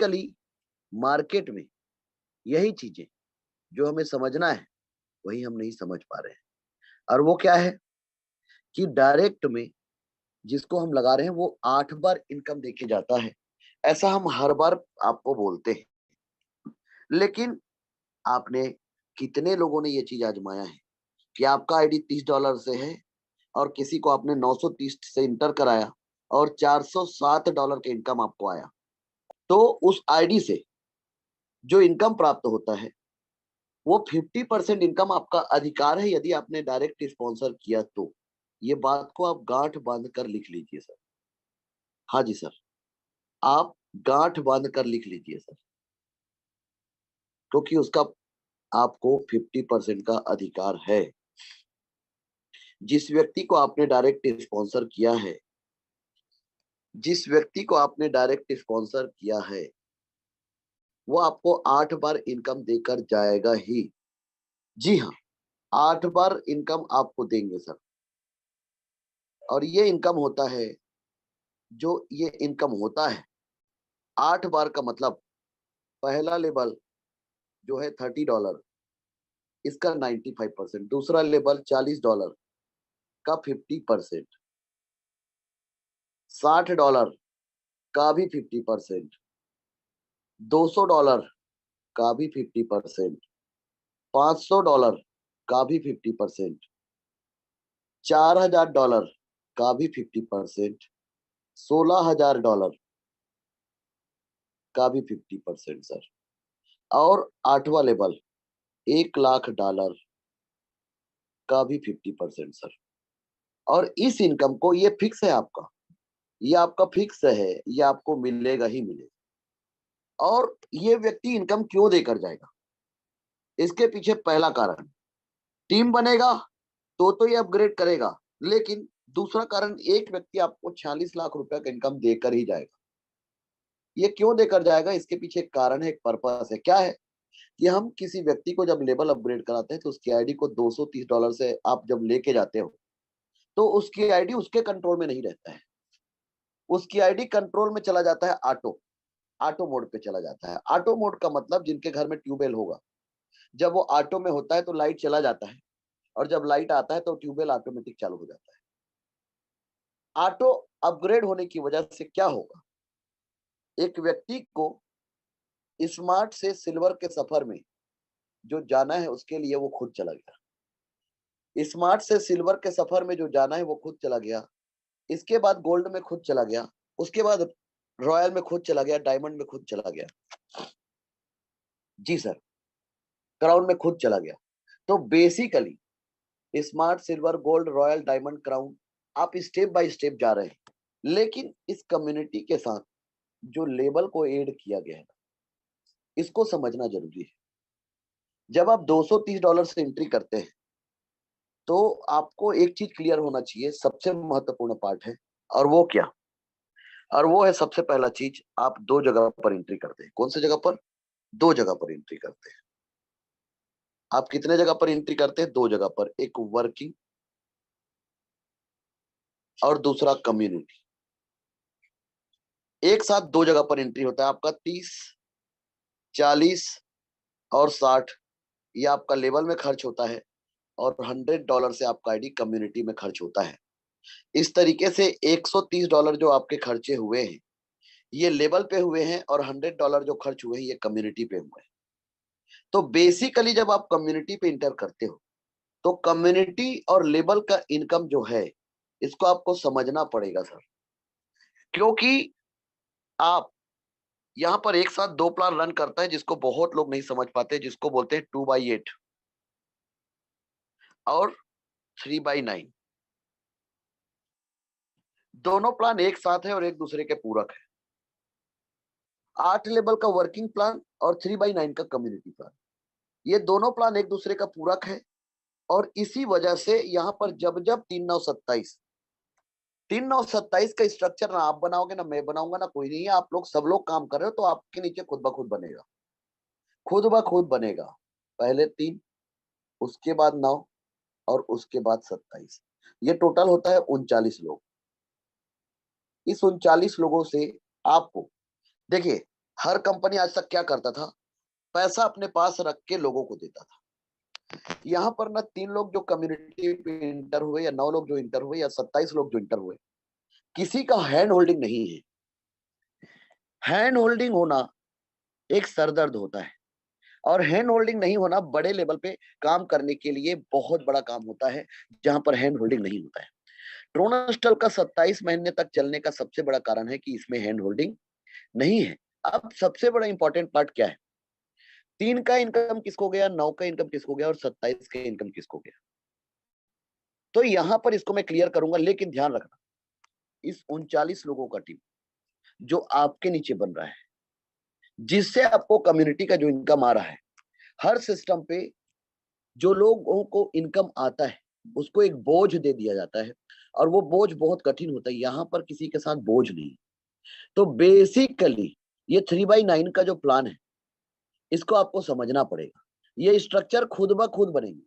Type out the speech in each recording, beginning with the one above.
Basically market में यही चीजें जो हमें समझना है वही हम नहीं समझ पा रहे हैं। और वो क्या है कि डायरेक्ट में जिसको हम लगा रहे हैं वो 8 बार इनकम देके जाता है, ऐसा हम हर बार आपको बोलते हैं। लेकिन आपने कितने लोगों ने ये चीज आजमाया है कि आपका आईडी $30 से है और किसी को आपने 930 से इंटर कराया और $407 के इनकम आपको आया। तो उस आईडी से जो इनकम प्राप्त होता है वो 50% इनकम आपका अधिकार है यदि आपने डायरेक्ट स्पॉन्सर किया तो। ये बात को आप गांठ बांध कर लिख लीजिए सर। हाँ जी सर, आप गांठ बांध कर लिख लीजिए सर, क्योंकि उसका आपको 50% का अधिकार है। जिस व्यक्ति को आपने डायरेक्ट स्पॉन्सर किया है, जिस व्यक्ति को आपने डायरेक्ट स्पॉन्सर किया है वो आपको 8 बार इनकम देकर जाएगा ही। जी हाँ, 8 बार इनकम आपको देंगे सर। और ये इनकम होता है, जो ये इनकम होता है 8 बार का मतलब पहला लेवल जो है $30 इसका 95%, दूसरा लेवल $40 का 50%, $60 का भी 50%, $200 का भी 50%, $500 का भी 50%, $4000 का भी 50%, $16000 का भी 50% सर। और 8वां लेवल $1,00,000 का भी 50% सर। और इस इनकम को, ये फिक्स है आपका, ये आपका फिक्स है, ये आपको मिलेगा ही मिलेगा। और ये व्यक्ति इनकम क्यों देकर जाएगा, इसके पीछे पहला कारण, टीम बनेगा तो ये अपग्रेड करेगा। लेकिन दूसरा कारण, एक व्यक्ति आपको 46 लाख रुपए का इनकम देकर ही जाएगा। ये क्यों देकर जाएगा, इसके पीछे एक कारण है, एक पर्पस है। क्या है कि हम किसी व्यक्ति को जब लेवल अपग्रेड कराते हैं तो उसकी आईडी को $230 से आप जब लेके जाते हो तो उसकी आईडी उसके कंट्रोल में नहीं रहता है। उसकी आईडी कंट्रोल में चला जाता है ऑटो, ऑटो मोड पे चला जाता है। ऑटो मोड का मतलब, जिनके घर में ट्यूबवेल होगा, जब वो ऑटो में होता है तो लाइट चला जाता है, और जब लाइट आता है तो ट्यूबवेल ऑटोमेटिक चालू हो जाता है। ऑटो अपग्रेड होने की वजह से क्या होगा, एक व्यक्ति को स्मार्ट से सिल्वर के सफर में जो जाना है उसके लिए वो खुद चला गया। स्मार्ट से सिल्वर के सफर में जो जाना है वो खुद चला गया। इसके बाद गोल्ड में खुद चला गया, उसके बाद रॉयल में खुद चला गया, डायमंड में खुद चला गया। जी सर, क्राउन में खुद चला गया। तो basically smart, silver, gold, royal, diamond, crown, आप स्टेप बाय स्टेप जा रहे हैं। लेकिन इस कम्युनिटी के साथ जो लेवल को ऐड किया गया है, इसको समझना जरूरी है। जब आप $230 से एंट्री करते हैं तो आपको एक चीज क्लियर होना चाहिए, सबसे महत्वपूर्ण पार्ट है। और वो क्या, और वो है सबसे पहला चीज, आप 2 जगह पर एंट्री करते हैं। कौन सी जगह पर? 2 जगह पर एंट्री करते हैं। आप कितने जगह पर एंट्री करते हैं? 2 जगह पर, एक वर्किंग और दूसरा कम्युनिटी। एक साथ 2 जगह पर एंट्री होता है आपका। 30, 40 और 60 ये आपका लेवल में खर्च होता है, और $100 से आपका आईडी कम्युनिटी में खर्च होता है। इस तरीके से $130 जो आपके खर्चे हुए हैं ये लेवल पे हुए हैं, और $100 जो खर्च हुए हैं ये कम्युनिटी पे हुए हैं। तो बेसिकली जब आप कम्युनिटी पे इंटर करते हो तो कम्युनिटी और लेवल का इनकम जो है इसको आपको समझना पड़ेगा सर। क्योंकि आप यहाँ पर एक साथ 2 प्लान रन करता है, जिसको बहुत लोग नहीं समझ पाते, जिसको बोलते हैं 2/8 और 3/9। दोनों प्लान एक साथ है और एक दूसरे के पूरक है। 8 लेवल का वर्किंग प्लान और 3/9 का कम्युनिटी प्लान, ये दोनों प्लान एक दूसरे का पूरक है। और इसी वजह से यहाँ पर जब जब 3 9 27 का स्ट्रक्चर ना आप बनाओगे, ना मैं बनाऊंगा, ना कोई नहीं है, आप लोग सब लोग काम कर रहे हो, तो आपके नीचे खुद ब खुद बनेगा, खुद ब खुद बनेगा। पहले 3, उसके बाद 9 और उसके बाद 27, ये टोटल होता है 39 लोग। इस 39 लोगों से आपको, देखिए, हर कंपनी आज तक क्या करता था, पैसा अपने पास रख के लोगों को देता था। यहाँ पर ना 3 लोग जो कम्युनिटी पे इंटर हुए या 9 लोग जो इंटर हुए या 27 लोग जो इंटर हुए, किसी का हैंड होल्डिंग नहीं है। हैंड होल्डिंग होना एक सरदर्द होता है, और हैंड होल्डिंग नहीं होना बड़े लेवल पे काम करने के लिए बहुत बड़ा काम होता है, जहां पर हैंड होल्डिंग नहीं होता है। ट्रोनस्टल का 27 महीने तक चलने का सबसे बड़ा कारण है कि इसमें हैंड होल्डिंग नहीं है। अब सबसे बड़ा इंपॉर्टेंट पार्ट क्या है, 3 का इनकम किसको गया, 9 का इनकम किसको गया और 27 का इनकम किसको गया। तो यहां पर इसको मैं क्लियर करूंगा, लेकिन ध्यान रखना, इस 39 लोगों का टीम जो आपके नीचे बन रहा है, जिससे आपको कम्युनिटी का जो इनकम आ रहा है, हर सिस्टम पे जो लोगों को इनकम आता है उसको एक बोझ दे दिया जाता है, और वो बोझ बहुत कठिन होता है। यहाँ पर किसी के साथ बोझ नहीं। तो बेसिकली ये 3/9 का जो प्लान है, इसको आपको समझना पड़ेगा। ये स्ट्रक्चर खुद ब खुद बनेंगे,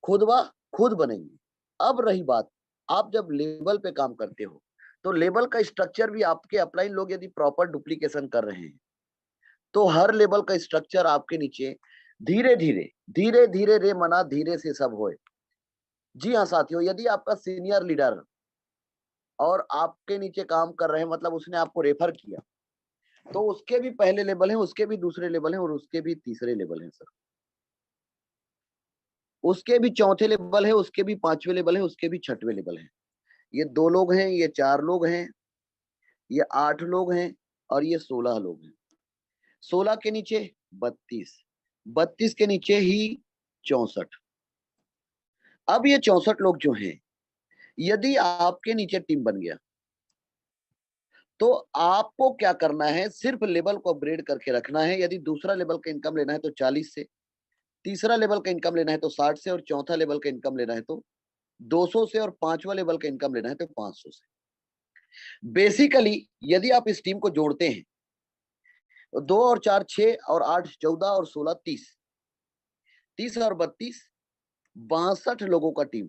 खुद ब खुद बनेंगे। अब रही बात, आप जब लेवल पे काम करते हो, तो लेवल का स्ट्रक्चर भी आपके अपलाइन लोग यदि प्रॉपर डुप्लीकेशन कर रहे हैं, तो हर लेवल का स्ट्रक्चर आपके नीचे धीरे धीरे धीरे धीरे रे मना धीरे से सब होए। जी हाँ साथियों, यदि आपका सीनियर लीडर और आपके नीचे काम कर रहे हैं, मतलब उसने आपको रेफर किया, तो उसके भी पहले लेवल है, उसके भी दूसरे लेवल है और उसके भी तीसरे लेवल है सर। उसके भी चौथे लेवल है, उसके भी पांचवे लेवल है, उसके भी छठवें लेवल है। ये 2 लोग हैं, ये 4 लोग हैं, ये 8 लोग हैं और ये 16 लोग हैं। 16 के नीचे 32, 32 के नीचे ही 64। अब ये 64 लोग जो हैं, यदि आपके नीचे टीम बन गया, तो आपको क्या करना है, सिर्फ लेवल को अपग्रेड करके रखना है। यदि दूसरा लेवल का इनकम लेना है तो 40 से, तीसरा लेवल का इनकम लेना है तो 60 से, और चौथा लेवल का इनकम लेना है तो 200 से, और पांचवा लेवल का इनकम लेना है तो 500 से। बेसिकली यदि आप इस टीम को जोड़ते हैं, तो 2 और 4 6 और 8 14 और 16 30, 30 और 32 62 लोगों का टीम,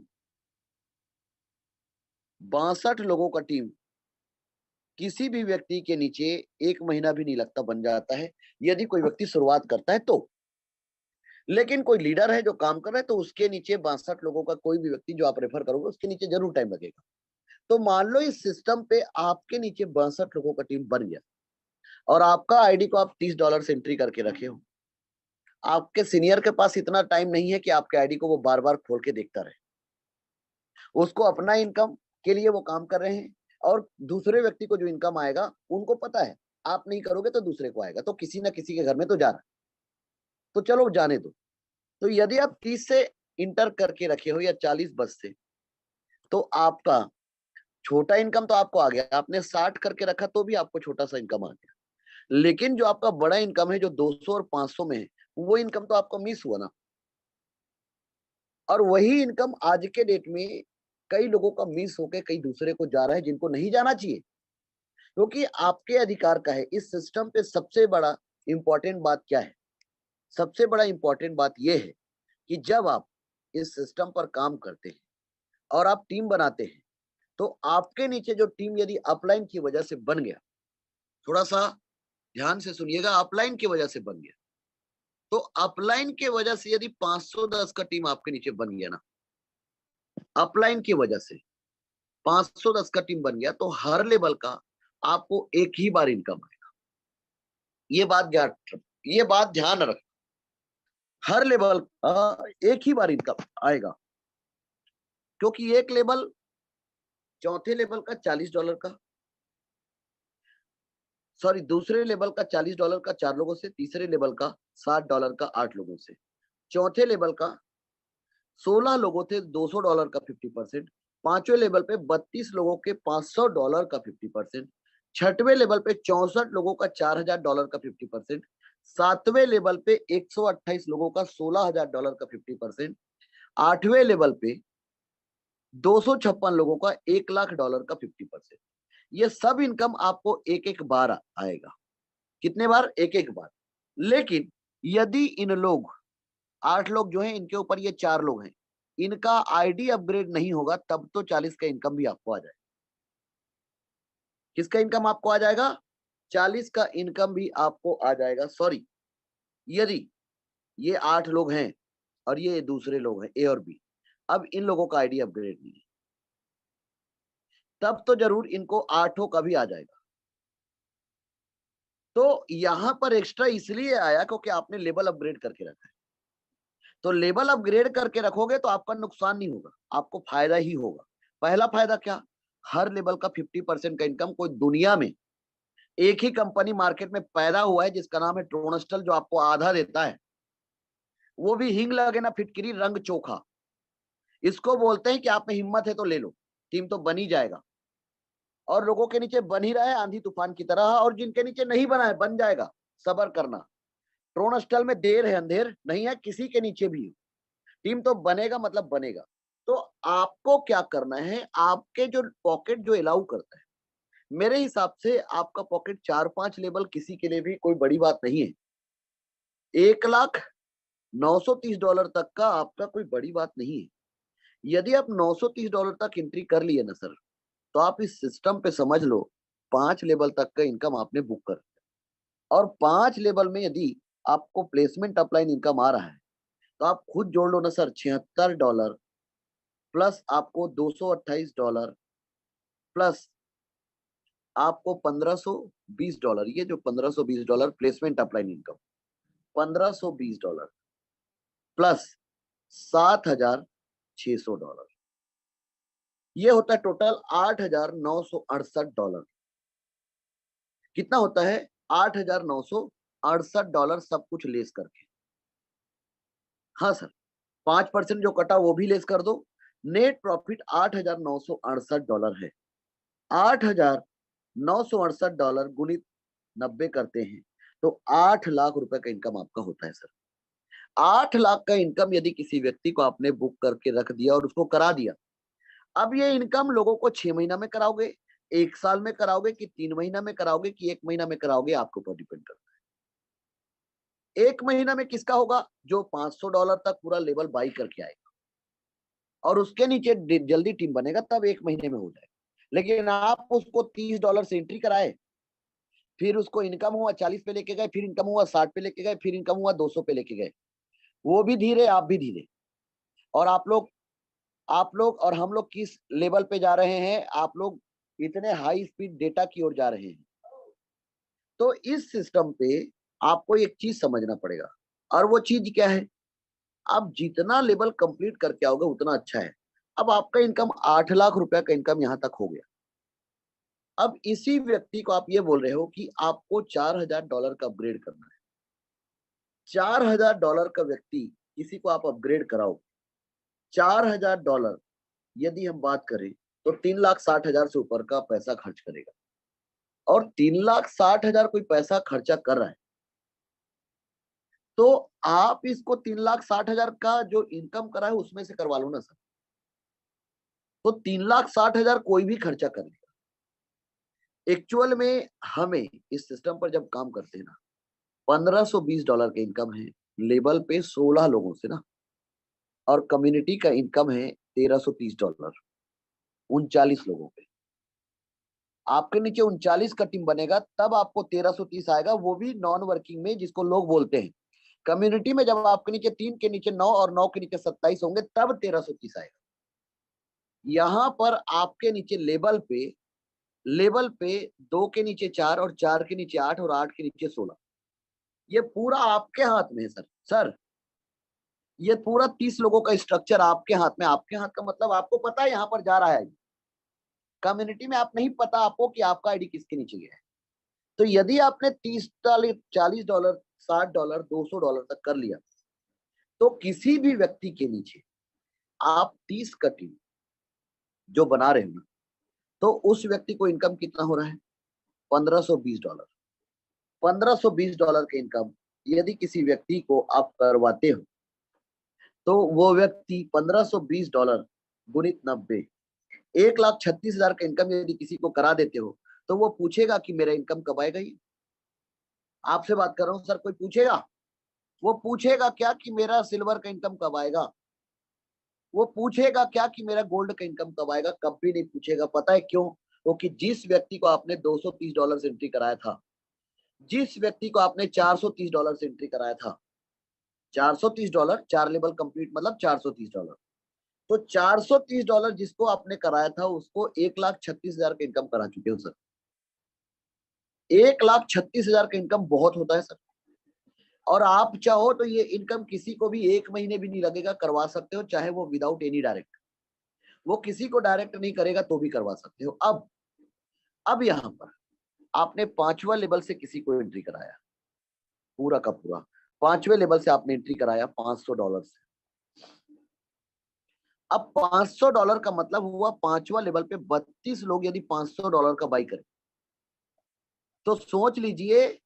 62 लोगों का टीम किसी भी व्यक्ति के नीचे 1 महीना भी नहीं लगता बन जाता है, यदि कोई व्यक्ति शुरुआत करता है तो। लेकिन कोई लीडर है जो काम कर रहा है, तो उसके नीचे 62 लोगों का कोई भी व्यक्ति जो आप रेफर करोगे, उसके नीचे जरूर टाइम लगेगा। तो मान लो इस सिस्टम पे आपके नीचे 62 लोगों का टीम बन गया, और आपका आईडी को आप $30 से एंट्री करके रखे हो। आपके सीनियर के पास इतना टाइम नहीं है कि आपके आईडी को वो बार बार खोल के देखता रहे। उसको अपना इनकम के लिए वो काम कर रहे हैं, और दूसरे व्यक्ति को जो इनकम आएगा, उनको पता है आप नहीं करोगे तो दूसरे को आएगा, तो किसी ना किसी के घर में तो जा रहा है, तो चलो जाने दो। तो यदि आप 30 से इंटर करके रखे हो या 40 बस से, तो आपका छोटा इनकम तो आपको आ गया। आपने 60 करके रखा तो भी आपको छोटा सा इनकम आ गया, लेकिन जो आपका बड़ा इनकम है, जो 200 और 500 में है, वो इनकम तो आपको मिस हुआ ना। और वही इनकम आज के डेट में कई लोगों का मिस होके कई दूसरे को जा रहा है, जिनको नहीं जाना चाहिए, क्योंकि आपके अधिकार का है। इस सिस्टम पे सबसे बड़ा इंपॉर्टेंट बात क्या है, सबसे बड़ा इंपॉर्टेंट बात यह है कि जब आप इस सिस्टम पर काम करते हैं और आप टीम बनाते हैं, तो आपके नीचे जो टीम यदि अपलाइन की वजह से बन गया, थोड़ा सा ध्यान से सुनिएगा, अपलाइन की वजह से बन गया, तो अपलाइन की वजह से यदि 510 का टीम आपके नीचे बन गया ना, अपलाइन की वजह से 510 का टीम बन गया, तो हर लेवल का आपको एक ही बार इनकम आएगा। ये बात ध्यान रख, हर लेवल एक ही बार इनकम आएगा, क्योंकि एक लेवल, चौथे लेवल का $40 का, सॉरी दूसरे लेवल का $40 का 4 लोगों से, तीसरे लेवल का $60 का 8 लोगों से, चौथे लेवल का 16 लोगों थे $200 का 50%, पांचवें लेवल पे 32 लोगों के $500 का 50%, छठवें लेवल पे 64 लोगों का $4000 का 50%, सातवें लेवल पे 128 लोगों का $16000 का 50%, आठवें लेवल पे 256 लोगों का $1,00,000 का 50%। ये सब इनकम आपको एक एक बार आएगा। कितने बार? एक एक बार। लेकिन यदि इन लोग 8 लोग जो हैं, इनके ऊपर ये 4 लोग हैं, इनका आईडी अपग्रेड नहीं होगा, तब तो 40 का इनकम भी आपको आ जाएगा। किसका इनकम आपको आ जाएगा? 40 का इनकम भी आपको आ जाएगा। सॉरी, यदि ये 8 लोग हैं और ये दूसरे लोग हैं ए और बी, अब इन लोगों का आईडी अपग्रेड नहीं है, तब तो जरूर इनको 8 का भी आ जाएगा। तो यहां पर एक्स्ट्रा इसलिए आया क्योंकि आपने लेवल अपग्रेड करके रखा है। तो लेवल अपग्रेड करके रखोगे तो आपका नुकसान नहीं होगा, आपको फायदा ही होगा। पहला फायदा क्या, हर लेवल का 50% का इनकम कोई दुनिया में एक ही कंपनी मार्केट में पैदा हुआ है जिसका नाम है ट्रोनस्टल, जो आपको आधा देता है। वो भी हिंग लगे ना फिटकिरी रंग चोखा। इसको बोलते हैं कि आप में हिम्मत है तो ले लो, टीम तो बन ही जाएगा। और लोगों के नीचे बन ही रहा है आंधी तूफान की तरह, और जिनके नीचे नहीं बना है बन जाएगा, सबर करना। ट्रोनस्टल में देर है अंधेर नहीं है, किसी के नीचे भी टीम तो बनेगा, मतलब बनेगा। तो आपको क्या करना है, आपके जो पॉकेट जो अलाउ करता है, मेरे हिसाब से आपका पॉकेट 4-5 लेवल किसी के लिए भी कोई बड़ी बात नहीं है। $1,930 तक का आपका कोई बड़ी बात नहीं है। यदि आप $930 तक एंट्री कर लिए ना सर, तो आप इस सिस्टम पे समझ लो 5 लेवल तक का इनकम आपने बुक कर दिया। और 5 लेवल में यदि आपको प्लेसमेंट अपलाइन इनकम आ रहा है, तो आप खुद जोड़ लो ना सर, $76 प्लस आपको $228 प्लस आपको $1520, ये जो $1520 प्लेसमेंट अपलाइन इनकम, $1520 प्लस $7,600, ये होता है टोटल $8,968। कितना होता है, $8,968 सब कुछ लेस करके। हाँ सर, 5% जो कटा वो भी लेस कर दो, नेट प्रॉफिट $8,968 है। $8,968 गुणित 90 करते हैं तो 8 लाख रुपए का इनकम आपका होता है सर। 8 लाख का इनकम यदि किसी व्यक्ति को आपने बुक करके रख दिया और उसको करा दिया, अब ये इनकम लोगों को 6 महीना में कराओगे, 1 साल में कराओगे कि 3 महीना में कराओगे कि 1 महीना में कराओगे, आपके ऊपर डिपेंड करता है। 1 महीना में किसका होगा, जो $500 तक पूरा लेवल बाई करके आएगा और उसके नीचे जल्दी टीम बनेगा, तब 1 महीने में हो जाएगा। लेकिन आप उसको $30 से एंट्री कराए, फिर उसको इनकम हुआ 40 पे लेके गए, फिर इनकम हुआ 60 पे लेके गए, फिर इनकम हुआ 200 पे लेके गए, वो भी धीरे आप भी धीरे। और आप लोग और हम लोग किस लेवल पे जा रहे हैं, आप लोग इतने हाई स्पीड डेटा की ओर जा रहे हैं। तो इस सिस्टम पे आपको एक चीज समझना पड़ेगा, और वो चीज क्या है, आप जितना लेवल कंप्लीट करके आओगे उतना अच्छा है। अब आपका इनकम 8 लाख रुपए का इनकम यहां तक हो गया। अब इसी व्यक्ति को आप ये बोल रहे हो कि आपको $4,000 का अपग्रेड करना है। $4,000 का व्यक्ति किसी को आप अपग्रेड कराओ, $4,000 यदि हम बात करें तो 3,60,000 से ऊपर का पैसा खर्च करेगा। और 3,60,000 कोई पैसा खर्चा कर रहा है, तो आप इसको 3,60,000 का जो इनकम करा है उसमें से करवा लो ना सर। तो 3,60,000 कोई भी खर्चा कर लेगा। एक्चुअल में हमें इस सिस्टम पर जब काम करते हैं ना, $1,520 का इनकम है लेवल पे 16 लोगों से ना, और कम्युनिटी का इनकम है $1,330 39 लोगों पे। आपके नीचे 39 का टीम बनेगा तब आपको 1,330 आएगा, वो भी नॉन वर्किंग में, जिसको लोग बोलते हैं। कम्युनिटी में जब आपके नीचे 3 के नीचे 9 और 9 के नीचे 27 होंगे तब 1,330 आएगा। यहां पर आपके नीचे लेवल पे 2 के नीचे 4 और 4 के नीचे 8 और 8 के नीचे 16, ये पूरा आपके हाथ में है सर। ये पूरा 30 लोगों का स्ट्रक्चर आपके हाथ में। आपके हाथ का मतलब आपको पता है यहाँ पर जा रहा है। कम्युनिटी में आप नहीं पता आपको कि आपका आईडी किसके नीचे गया है। तो यदि आपने 30 $40 $60 $200 तक कर लिया, तो किसी भी व्यक्ति के नीचे आप 30 का टीम जो बना रहे हो ना, तो उस व्यक्ति को इनकम कितना हो रहा है, $1,520। $1,520 का इनकम यदि किसी व्यक्ति को आप करवाते हो, तो वो व्यक्ति $1,520 गुणित 90, 1,36,000 का इनकम यदि किसी को करा देते हो, तो वो पूछेगा कि मेरा इनकम कब आएगा। ये आपसे बात कर रहा हूं सर, कोई पूछेगा? वो पूछेगा क्या कि मेरा सिल्वर का इनकम कब आएगा? वो पूछेगा क्या कि मेरा गोल्ड का इनकम कब आएगा? कभी नहीं पूछेगा। पता है क्यों? क्योंकि जिस व्यक्ति को आपने $230 से एंट्री कराया था, जिस व्यक्ति को आपने $430 से एंट्री कराया था, $430, 4 लेवल कंप्लीट मतलब $430, तो $430 जिसको आपने कराया था उसको 1,36,000 का इनकम करा चुके हो सर। 1,36,000 का इनकम बहुत होता है सर। और आप चाहो तो ये इनकम किसी को भी 1 महीने भी नहीं लगेगा, करवा सकते हो, चाहे वो विदाउट एनी डायरेक्ट, वो किसी को डायरेक्ट नहीं करेगा तो भी करवा सकते हो। अब यहाँ पर आपने 5वां लेवल से किसी को एंट्री कराया, पूरा का पूरा 5वें लेवल से आपने एंट्री कराया $500 से। अब $500 का मतलब हुआ 5वां लेवल पे 32 लोग यदि $500 का बाई करें, तो सोच लीजिए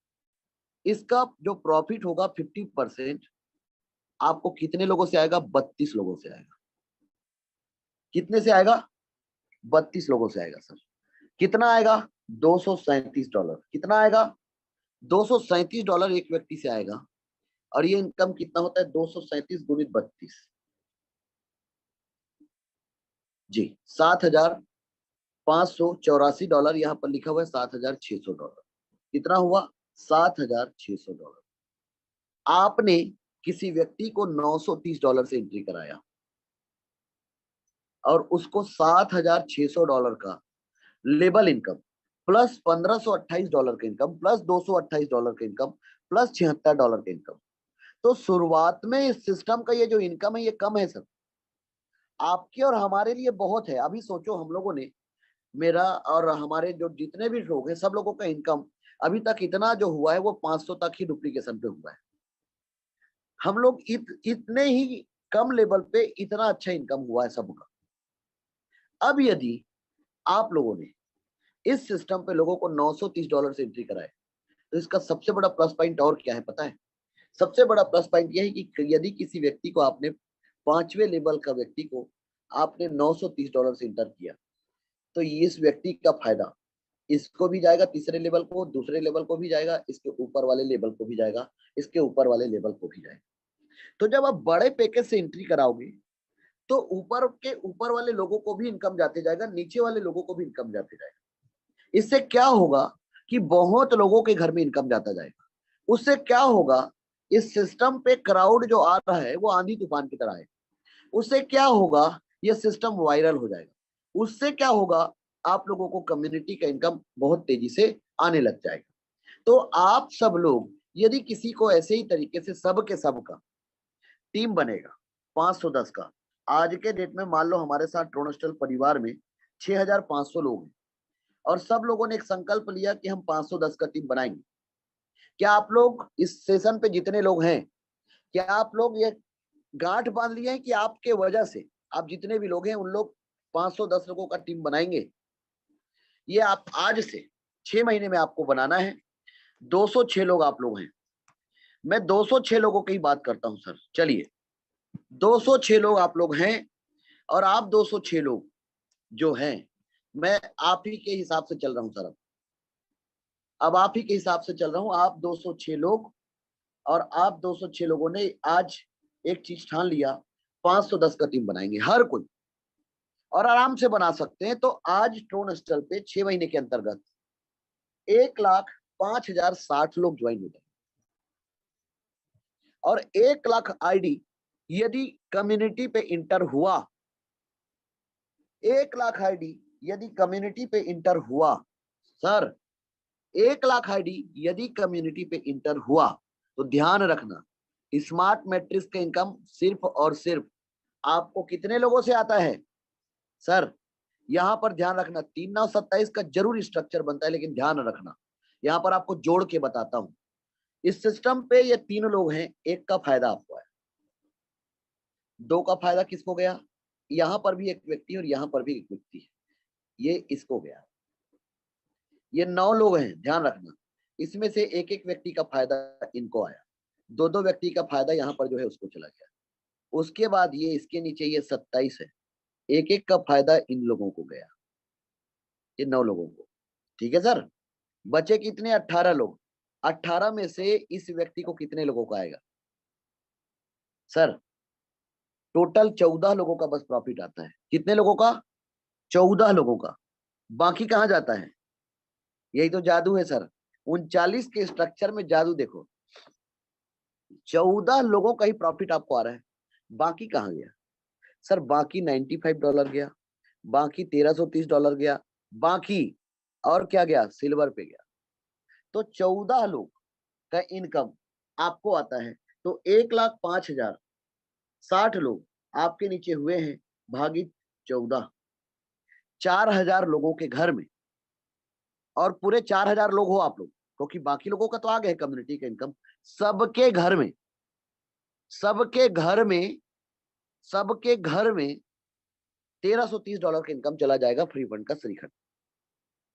इसका जो प्रॉफिट होगा 50% आपको कितने लोगों से आएगा? 32 लोगों से आएगा। कितने से आएगा? 32 लोगों से आएगा सर। कितना आएगा? $237। कितना आएगा? $237 एक व्यक्ति से आएगा। और ये इनकम कितना होता है? 237 गुणित 32 जी, $7,584। यहाँ पर लिखा हुआ है $7,600। कितना हुआ? $7,600। आपने किसी व्यक्ति को $930 से एंट्री कराया और उसको $7,600 का लेबल इनकम प्लस $1,528 का इनकम प्लस $228 का इनकम प्लस $76 का इनकम। तो शुरुआत में इस सिस्टम का ये जो इनकम है ये कम है सर, आपके और हमारे लिए बहुत है। अभी सोचो हम लोगों ने, मेरा और हमारे जो जितने भी लोग हैं सब लोगों का इनकम अभी तक इतना जो हुआ है वो 500 तक ही डुप्लीकेशन पे हुआ है। हम लोग इतने ही कम लेवल पे इतना अच्छा इनकम हुआ है सबका। अब यदि आप लोगों ने इस सिस्टम पे लोगों को $930 से एंट्री कराए, तो इसका सबसे बड़ा प्लस पॉइंट और क्या है पता है? सबसे बड़ा प्लस पॉइंट यह है कि यदि किसी व्यक्ति को आपने 5वें लेवल का व्यक्ति को आपने $930 से इंटर किया, तो इस व्यक्ति का फायदा इसको भी जाएगा, तीसरे लेवल को, दूसरे लेवल को भी जाएगा, इसके ऊपर वाले लेवल को भी जाएगा, इसके ऊपर वाले लेवल को भी जाएगा। तो जब आप बड़े पैकेज से एंट्री कराओगे तो ऊपर के ऊपर वाले लोगों को भी इनकम जाते जाएगा, नीचे वाले लोगों को भी इनकम जाते जाएगा। इससे क्या होगा कि बहुत लोगों के घर में इनकम जाता जाएगा। उससे क्या होगा, इस सिस्टम पे क्राउड जो आ रहा है वो आंधी तूफान की तरह है। उससे क्या होगा, ये सिस्टम वायरल हो जाएगा। उससे क्या होगा, आप लोगों को कम्युनिटी का इनकम बहुत तेजी से आने लग जाएगा। तो आप सब लोग यदि किसी को ऐसे ही तरीके से सब के सब का टीम बनेगा 510 का, आज के डेट में मान लो हमारे साथ ट्रोनस्टल परिवार में 6,500 लोग हैं और सब लोगों ने एक संकल्प लिया कि हम 510 का टीम बनाएंगे। क्या आप लोग इस सेशन पे जितने लोग हैं, क्या आप लोग ये गांठ बांध लिए हैं कि आपके वजह से आप जितने भी लोग हैं उन लोग 510 लोगों का टीम बनाएंगे? ये आप आज से 6 महीने में आपको बनाना है। 206 लोग आप लोग हैं, मैं 206 लोगों की बात करता हूं सर। चलिए 206 लोग आप लोग हैं और आप 206 लोग जो हैं, मैं आप ही के हिसाब से चल रहा हूं सर। अब आप ही के हिसाब से चल रहा हूं। आप 206 लोग और आप 206 लोगों ने आज एक चीज ठान लिया, 510 का टीम बनाएंगे हर कोई, और आराम से बना सकते हैं। तो आज ट्रोनस्टल पे 6 महीने के अंतर्गत 1,05,060 लोग ज्वाइन होते हैं और 1,00,000 आईडी यदि कम्युनिटी पे इंटर हुआ, 1,00,000 आईडी यदि कम्युनिटी पे इंटर हुआ सर, 1,00,000 आईडी यदि कम्युनिटी पे इंटर हुआ, तो ध्यान रखना स्मार्ट मैट्रिक्स का इनकम सिर्फ और सिर्फ आपको कितने लोगों से आता है सर? यहां पर ध्यान रखना 3,927 का जरूर स्ट्रक्चर बनता है, लेकिन ध्यान रखना यहां पर आपको जोड़ के बताता हूं। इस सिस्टम पे ये 3 लोग हैं, एक का फायदा आपको है, 2 का फायदा किसको गया? यहां पर भी एक व्यक्ति और यहां पर भी एक व्यक्ति है, ये इसको गया। ये 9 लोग हैं, ध्यान रखना। इसमें से एक एक व्यक्ति का फायदा इनको आया, 2-2 व्यक्ति का फायदा यहाँ पर जो है उसको चला गया। उसके बाद ये इसके नीचे ये 27 है, एक एक का फायदा इन लोगों को गया, ये 9 लोगों को। ठीक है सर? बचे कितने? 18 लोग। 18 में से इस व्यक्ति को कितने लोगों का आएगा सर? टोटल 14 लोगों का बस प्रॉफिट आता है। कितने लोगों का? 14 लोगों का। बाकी कहां जाता है? यही तो जादू है सर। 39 के स्ट्रक्चर में जादू देखो, 14 लोगों का ही प्रॉफिट आपको आ रहा है, बाकी कहाँ गया सर? बाकी $95 गया, बाकी $1330 गया, बाकी और क्या गया? सिल्वर पे गया। तो 14 लोग का इनकम आपको आता है, तो 1,05,000, 60 लोग आपके नीचे हुए हैं, भागित 14, 4,000 लोगों के घर में, और पूरे 4,000 लोग हो आप लोग, क्योंकि बाकी लोगों का तो आ गया कम्युनिटी का इनकम। सबके घर में, सबके घर में, सबके घर में $1,330 का इनकम चला जाएगा फ्री फंड का श्रीखंड।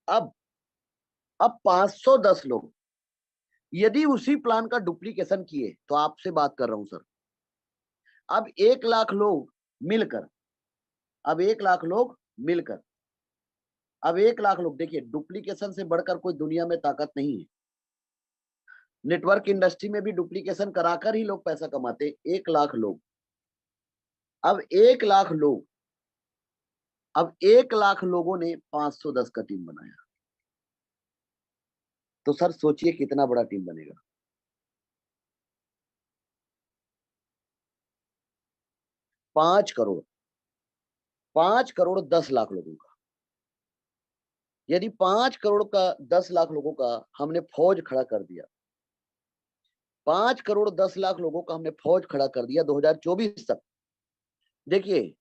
अब 510 लोग यदि उसी प्लान का डुप्लीकेशन किए, तो आपसे बात कर रहा हूं सर, अब 1,00,000 लोग मिलकर, अब 1,00,000 लोग मिलकर, अब 1,00,000 लोग, देखिए डुप्लीकेशन से बढ़कर कोई दुनिया में ताकत नहीं है। नेटवर्क इंडस्ट्री में भी डुप्लीकेशन कराकर ही लोग पैसा कमाते। 1,00,000 लोग, अब 1,00,000 लोग, अब 1,00,000 लोगों ने 510 का टीम बनाया, तो सर सोचिए कितना बड़ा टीम बनेगा। 5 करोड़, 5 करोड़ 10 लाख लोगों का, यदि 5 करोड़ का 10 लाख लोगों का हमने फौज खड़ा कर दिया, 5 करोड़ 10 लाख लोगों का हमने फौज खड़ा कर दिया 2024 तक। देखिए,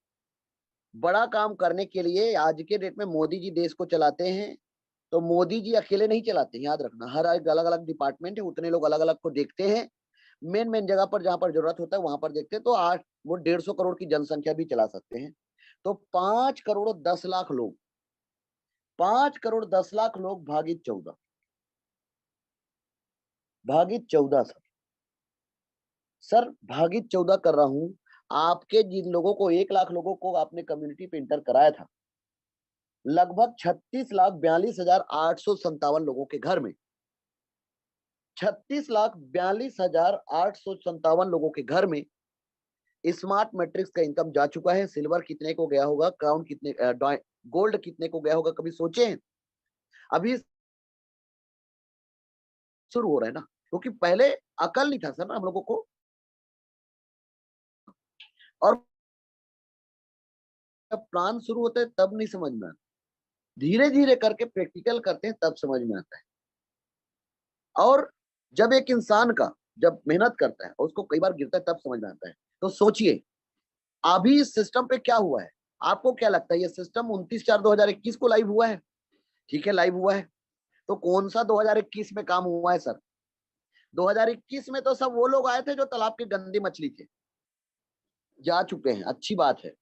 बड़ा काम करने के लिए आज के डेट में मोदी जी देश को चलाते हैं, तो मोदी जी अकेले नहीं चलाते, याद रखना। हर एक अलग अलग डिपार्टमेंट है, उतने लोग अलग अलग को देखते हैं, मेन मेन जगह पर जहां पर जरूरत होता है वहां पर देखते हैं। तो आज वो 150 करोड़ की जनसंख्या भी चला सकते हैं। तो 5 करोड़ 10 लाख लोग, 5 करोड़ 10 लाख लोग भागित 14, भागित 14 सर भागित 14 कर रहा हूं। आपके जिन लोगों को 1,00,000 लोगों को आपने कम्युनिटी पे इंटर कराया था, लगभग 36,42,857 लोगों के घर में, 36,42,857 लोगों के घर में स्मार्ट मैट्रिक्स का इनकम जा चुका है। सिल्वर कितने को गया होगा, क्राउन कितने, गोल्ड कितने को गया होगा, कभी सोचे हैं? अभी शुरू हो रहा है ना, क्योंकि पहले अकल नहीं था सर ना हम लोगों को, और जब प्लान शुरू होते हैं तब नहीं समझ में आता, धीरे धीरे करके प्रैक्टिकल करते हैं तब समझ में आता है। और जब एक इंसान का जब मेहनत करता है और उसको कई बार गिरता है तब समझ में आता है। तो सोचिए अभी इस सिस्टम पे क्या हुआ है, आपको क्या लगता है? ये सिस्टम 29/4/2021 को लाइव हुआ है, ठीक है लाइव हुआ है। तो कौन सा 2021 में काम हुआ है सर? 2021 में तो सब वो लोग आए थे जो तालाब की गंदी मछली थे, जा चुके हैं, अच्छी बात है।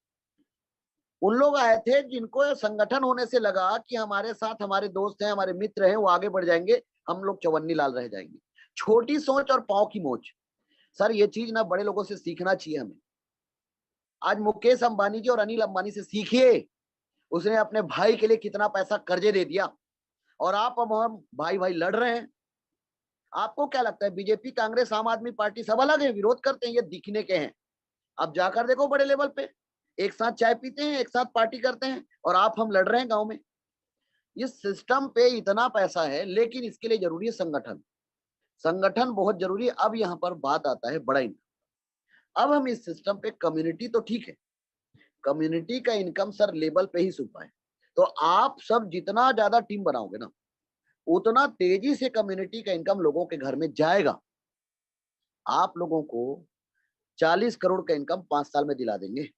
उन लोग आए थे जिनको संगठन होने से लगा कि हमारे साथ हमारे दोस्त हैं, हमारे मित्र हैं, वो आगे बढ़ जाएंगे, हम लोग चवन्नी लाल रह जाएंगे। छोटी सोच और पांव की मोच, सर ये चीज ना बड़े लोगों से सीखना चाहिए हमें। आज मुकेश अंबानी जी और अनिल अंबानी से सीखिए, उसने अपने भाई के लिए कितना पैसा कर्जे दे दिया, और आप अब हम भाई भाई लड़ रहे हैं। आपको क्या लगता है बीजेपी, कांग्रेस, आम आदमी पार्टी सब अलग है, विरोध करते हैं, ये दिखने के हैं। अब जाकर देखो बड़े लेवल पे, एक साथ चाय पीते हैं, एक साथ पार्टी करते हैं, और आप हम लड़ रहे हैं गांव में। इस सिस्टम पे इतना पैसा है, लेकिन इसके लिए जरूरी है संगठन, संगठन बहुत जरूरी है। अब यहाँ पर बात आता है बड़ा इनकम। अब हम इस सिस्टम पे, कम्युनिटी तो ठीक है, कम्युनिटी का इनकम सर लेवल पे ही छुपा है। तो आप सब जितना ज्यादा टीम बनाओगे ना, उतना तेजी से कम्युनिटी का इनकम लोगों के घर में जाएगा। आप लोगों को 40 करोड़ का इनकम 5 साल में दिला देंगे,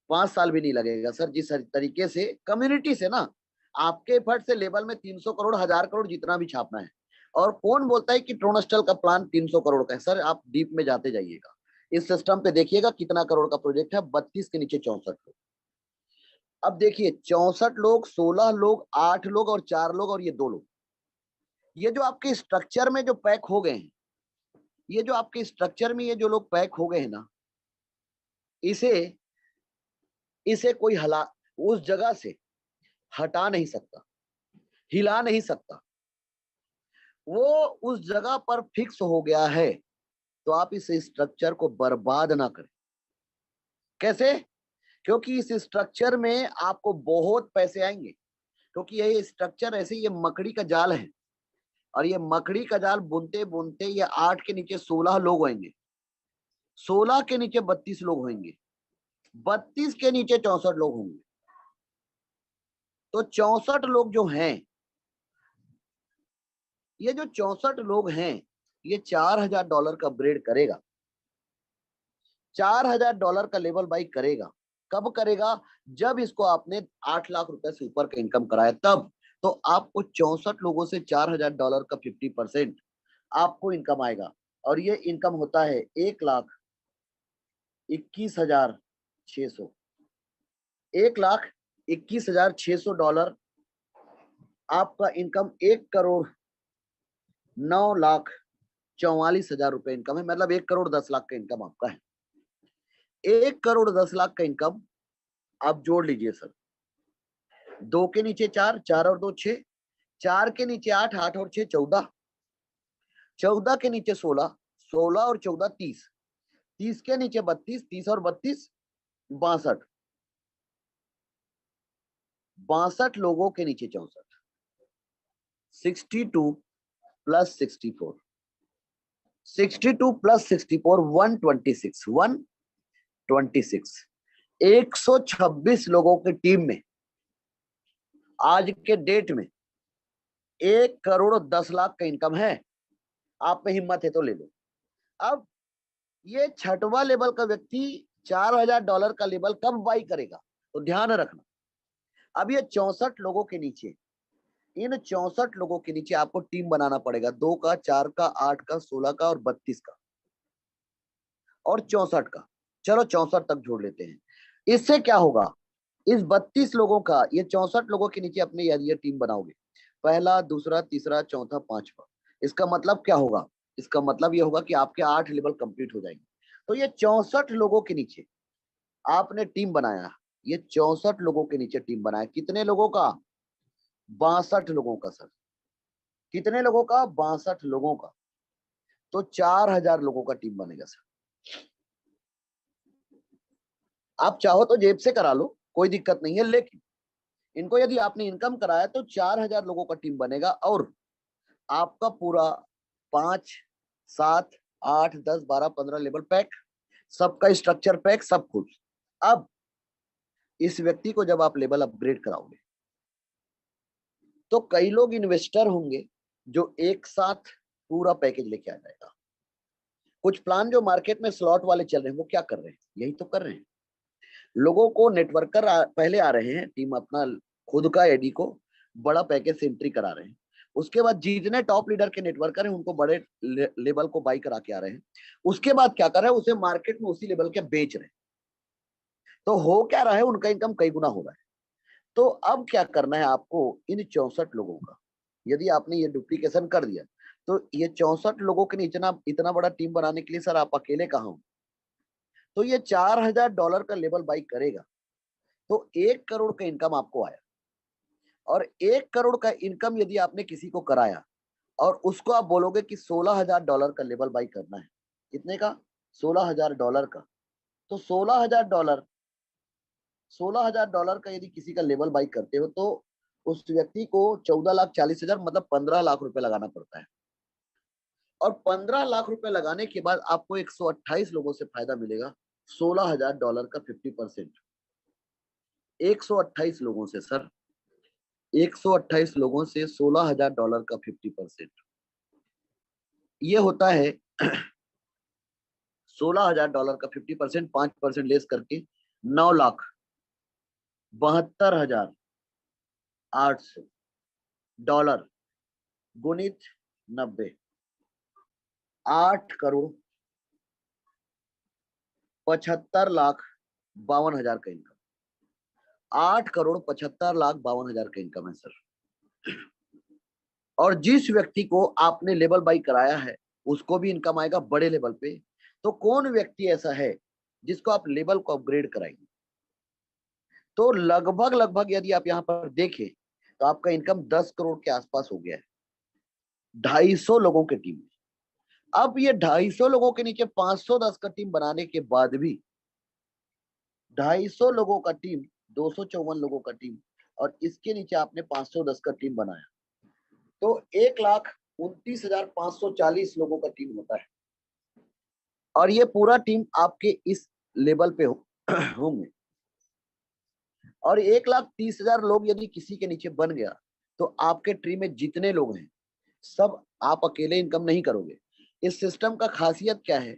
5 साल भी नहीं लगेगा सर। जिस तरीके से कम्युनिटी से ना, आपके एफर्ट से लेवल में 300 करोड़, 1,000 करोड़ जितना भी छापना है। और कौन बोलता है कि ट्रोनस्टल का प्लान 300 करोड़ का है? सर आप डीप में जाते जाइएगा, इस सिस्टम पे देखिएगा कितना करोड़ का प्रोजेक्ट है। 32 के नीचे 64 लोग। अब देखिए 64 लोग, 16 लोग, 8 लोग और 4 लोग और ये 2 लोग, ये जो आपके स्ट्रक्चर में जो पैक हो गए हैं, ये जो आपके स्ट्रक्चर में ये जो लोग पैक हो गए हैं ना, इसे इसे कोई हला, उस जगह से हटा नहीं सकता, हिला नहीं सकता, वो उस जगह पर फिक्स हो गया है। तो आप इस स्ट्रक्चर को बर्बाद ना करें। कैसे? क्योंकि इस स्ट्रक्चर में आपको बहुत पैसे आएंगे, क्योंकि ये स्ट्रक्चर ऐसे, ये मकड़ी का जाल है, और ये मकड़ी का जाल बुनते बुनते ये 8 के नीचे 16 लोग होंगे, 16 के नीचे 32 लोग होंगे, 32 के नीचे 64 लोग होंगे। तो 64 लोग जो हैं, ये जो 64 लोग हैं, ये $4000 का अपग्रेड करेगा, $4000 का लेवल बाई करेगा। कब करेगा? जब इसको आपने 8 लाख रुपए से ऊपर का इनकम कराया तब। तो आपको 64 लोगों से $4000 का 50% आपको इनकम आएगा। और ये इनकम होता है 1,21,600, $1,21,600 आपका इनकम। 1,09,44,000 रुपए इनकम है, मतलब 1,10,00,000 का इनकम आपका है। 1,10,00,000 का इनकम आप जोड़ लीजिए सर। 2 के नीचे 4, 4 और 2 6, 4 के नीचे 8, 8 और 6 14, 14 के नीचे 16, 16 और 14 30, 30 के नीचे 32, 30 और 32 62, 62 लोगों के नीचे 64, 62 प्लस 64, 62 प्लस 64 126, 126, 126 लोगों की टीम में आज के डेट में 1,10,00,000 का इनकम है। आप में हिम्मत है तो ले लो। अब ये छठवां लेवल का व्यक्ति $4000 का लेवल कब बाई करेगा? तो ध्यान रखना, अब ये 64 लोगों के नीचे, इन 64 लोगों के नीचे आपको टीम बनाना पड़ेगा, 2 का, 4 का, 8 का, 16 का और 32 का और 64 का। चलो 64 तक जोड़ लेते हैं। इससे क्या होगा? इस 32 लोगों का, ये 64 लोगों के नीचे अपने ये टीम बनाओगे, पहला, दूसरा, तीसरा, चौथा, पांचवा। इसका मतलब क्या होगा? इसका मतलब ये होगा कि आपके 8 लेवल कंप्लीट हो जाएंगे। तो ये 64 लोगों के नीचे आपने टीम बनाया, ये 64 लोगों के नीचे टीम बनाया। कितने लोगों का? 62 लोगों का सर। कितने लोगों का? 62 लोगों का। तो 4000 लोगों का टीम बनेगा सर। आप चाहो तो जेब से करा लो, कोई दिक्कत नहीं है, लेकिन इनको यदि आपने इनकम कराया तो 4000 लोगों का टीम बनेगा और आपका पूरा 5, 7, 8, 10, 12, 15 लेवल पैक, सबका स्ट्रक्चर पैक, सब कुछ। अब इस व्यक्ति को जब आप लेवल अपग्रेड कराओगे तो कई लोग इन्वेस्टर होंगे जो एक साथ पूरा पैकेज लेके आ जाएगा। कुछ प्लान जो मार्केट में स्लॉट वाले चल रहे हैं वो क्या कर रहे हैं? यही तो कर रहे हैं। लोगों को नेटवर्कर पहले आ रहे हैं, टीम अपना खुद का एडी को बड़ा पैकेज से एंट्री करा रहे हैं। उसके बाद जितने टॉप लीडर के नेटवर्कर हैं उनको बड़े लेवल को बाई करा के आ रहे हैं। उसके बाद क्या कर रहे हैं? उसे मार्केट में उसी लेवल के बेच रहे हैं। तो हो क्या रहा है? उनका इनकम कई गुना हो रहा है। तो अब क्या करना है आपको? इन 64 लोगों का यदि आपने ये डुप्लीकेशन कर दिया तो ये 64 लोगों के इतना इतना बड़ा टीम बनाने के लिए सर आप अकेले कहाँ हो? तो ये $4000 का लेवल बाई करेगा तो 1 करोड़ का इनकम आपको आया। और 1 करोड़ का इनकम यदि आपने किसी को कराया और उसको आप बोलोगे कि $16,000 का लेवल बाई करना है, कितने का? $16,000 का। तो $16,000 का यदि किसी का लेवल बाई करते हो तो उस व्यक्ति को 14,40,000 मतलब 15 लाख रुपए लगाना पड़ता है। और 15 लाख रुपए लगाने के बाद आपको 128 लोगों से फायदा मिलेगा, $16,000 का 50%। 128 लोगों से सर, 128 लोगों से $16,000 का 50%। ये होता है $16,000 का 50%, 5% लेस करके 9,72,800 गुणित 90, 8,75,52,000 का इनकम। 8,75,52,000 का इनकम है सर। और जिस व्यक्ति को आपने लेवल बाई कराया है उसको भी इनकम आएगा बड़े लेवल पे। तो कौन व्यक्ति ऐसा है जिसको आप लेवल को अपग्रेड कराएंगे? तो लगभग लगभग यदि आप यहाँ पर देखें तो आपका इनकम 10 करोड़ के आसपास हो गया है 250 लोगों की टीम में। अब ये 250 लोगों के नीचे 510 का टीम बनाने के बाद भी 250 लोगों का टीम, 254 लोगों का टीम और इसके नीचे आपने 510 का टीम बनाया तो 1 लाख 29,540 लोगों का टीम होता है और ये पूरा टीम आपके इस लेवल पे होंगे। और 1,30,000 लोग यदि किसी के नीचे बन गया तो आपके ट्री में जितने लोग हैं सब आप अकेले इनकम नहीं करोगे। इस सिस्टम का खासियत क्या है,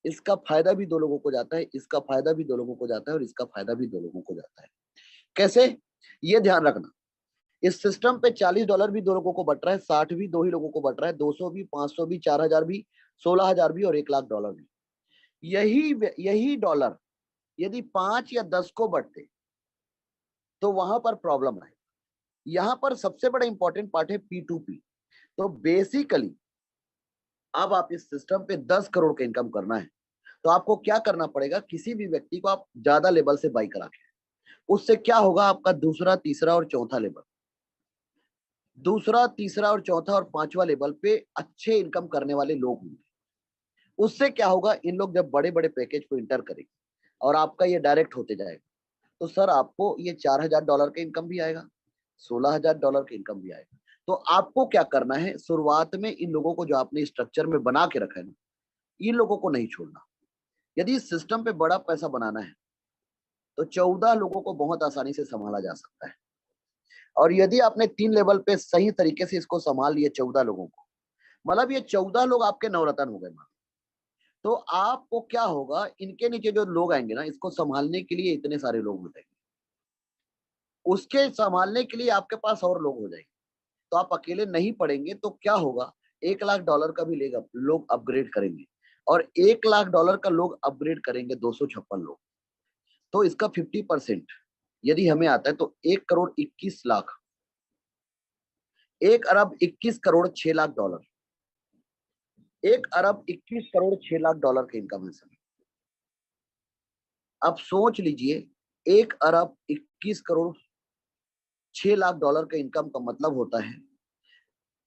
इसका फायदा भी 2 लोगों को जाता है, इसका फायदा भी 2 लोगों को जाता है और इसका फायदा भी 2 लोगों को जाता है। कैसे, ये ध्यान रखना, इस सिस्टम पे $40 भी 2 लोगों को बट रहा है, 60 भी 2 ही लोगों को बट रहा है, 200 भी, 500 भी, 4,000 भी, 16,000 भी और $1,00,000 भी। यही डॉलर यदि 5 या 10 को बटते तो वहां पर प्रॉब्लम है। यहाँ पर सबसे बड़ा इंपॉर्टेंट पार्ट है P2P। तो बेसिकली अब आप इस सिस्टम पे 10 करोड़ का इनकम करना है तो आपको क्या करना पड़ेगा, किसी भी व्यक्ति को आप ज्यादा लेवल से बाई करा के, उससे क्या होगा, आपका दूसरा, तीसरा और चौथा लेवल, दूसरा, तीसरा और चौथा और पांचवा लेवल पे अच्छे इनकम करने वाले लोग होंगे। उससे क्या होगा, इन लोग जब बड़े बड़े पैकेज को इंटर करेंगे और आपका ये डायरेक्ट होते जाएगा तो सर आपको ये $4,000 का इनकम भी आएगा, $16,000 का इनकम भी आएगा। तो आपको क्या करना है, शुरुआत में इन लोगों को जो आपने स्ट्रक्चर में बना के रखा है ना, इन लोगों को नहीं छोड़ना। यदि इस सिस्टम पे बड़ा पैसा बनाना है तो 14 लोगों को बहुत आसानी से संभाला जा सकता है। और यदि आपने 3 लेवल पे सही तरीके से इसको संभाल लिए 14 लोगों को, मतलब ये 14 लोग आपके नवरत्न हो गए। तो आपको क्या होगा, इनके नीचे जो लोग आएंगे ना, इसको संभालने के लिए इतने सारे लोग हो जाएंगे, उसके संभालने के लिए आपके पास और लोग हो जाएंगे, तो आप अकेले नहीं पड़ेंगे। तो क्या होगा, $1,00,000 का भी लेगा लोग अपग्रेड करेंगे और $1,00,000 का लोग अपग्रेड करेंगे 256 लोग। तो इसका 50% यदि हमें आता है तो 1,21,00,000, 1,21,06,00,000, $1,21,06,00,000 का इनकम है सर। अब सोच लीजिए, $1,21,06,00,000 का इनकम का मतलब होता है,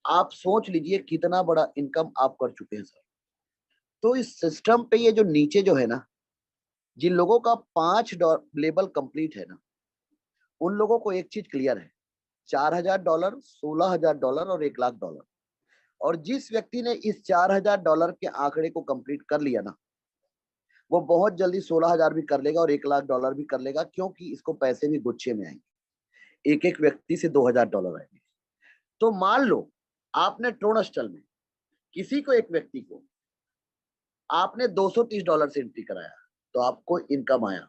आप सोच लीजिए कितना बड़ा इनकम आप कर चुके हैं सर। तो इस सिस्टम पे ये जो नीचे जो है ना, जिन लोगों का 5 लेवल कंप्लीट है ना, उन लोगों को एक चीज क्लियर है, $4,000, $16,000 और $1,00,000। और जिस व्यक्ति ने इस $4,000 के आंकड़े को कंप्लीट कर लिया ना, वो बहुत जल्दी 16,000 भी कर लेगा और $1,00,000 भी कर लेगा, क्योंकि इसको पैसे भी गुच्छे में आएंगे, एक एक व्यक्ति से $2,000 आएंगे। तो मान लो आपने ट्रोन स्टल में किसी को, एक व्यक्ति को आपने $230 से एंट्री कराया तो आपको इनकम आया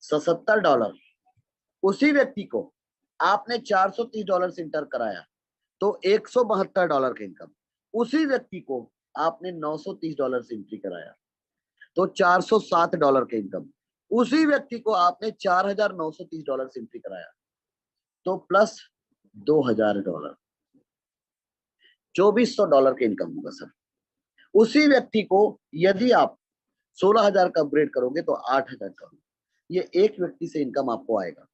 $77। उसी व्यक्ति को आपने $430 से इंटर कराया तो $172 का इनकम। उसी व्यक्ति को आपने $930 से एंट्री कराया तो $407 का इनकम। उसी व्यक्ति को आपने $4,930 से एंट्री कराया तो प्लस $2,000, $2,400 का इनकम होगा सर। उसी व्यक्ति को यदि आप 16,000 का अपग्रेड करोगे तो 8,000 का, ये एक व्यक्ति से इनकम आपको आएगा।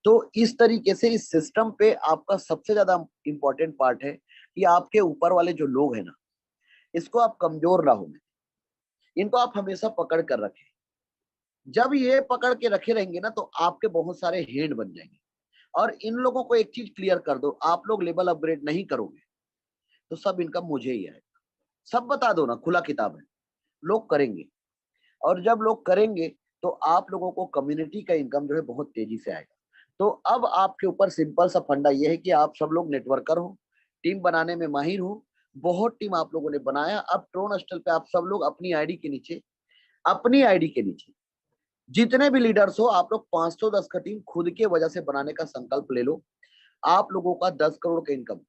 तो इस तरीके से इस सिस्टम पे आपका सबसे ज्यादा इंपॉर्टेंट पार्ट है कि आपके ऊपर वाले जो लोग हैं ना, इसको आप कमजोर ना हो, इनको आप हमेशा पकड़ कर रखें। जब ये पकड़ के रखे रहेंगे ना तो आपके बहुत सारे हेड बन जाएंगे। और इन लोगों को एक चीज क्लियर कर दो, आप लोग लेवल अपग्रेड नहीं करोगे तो सब इनकम मुझे ही आएगा, सब बता दो ना, खुला किताब है, लोग करेंगे। और जब लोग करेंगे तो आप लोगों को कम्युनिटी का इनकम जो है बहुत तेजी से आएगा। तो अब आपके ऊपर सिंपल सा फंडा ये है कि आप सब लोग नेटवर्कर हो, टीम बनाने में माहिर हो, बहुत टीम आप लोगों ने बनाया। अब ट्रोन स्टल पे आप सब लोग अपनी आईडी के नीचे, अपनी आईडी के नीचे जितने भी लीडर्स हो, आप लोग 510 का टीम खुद के वजह से बनाने का संकल्प ले लो। आप लोगों का 10 करोड़ का इनकम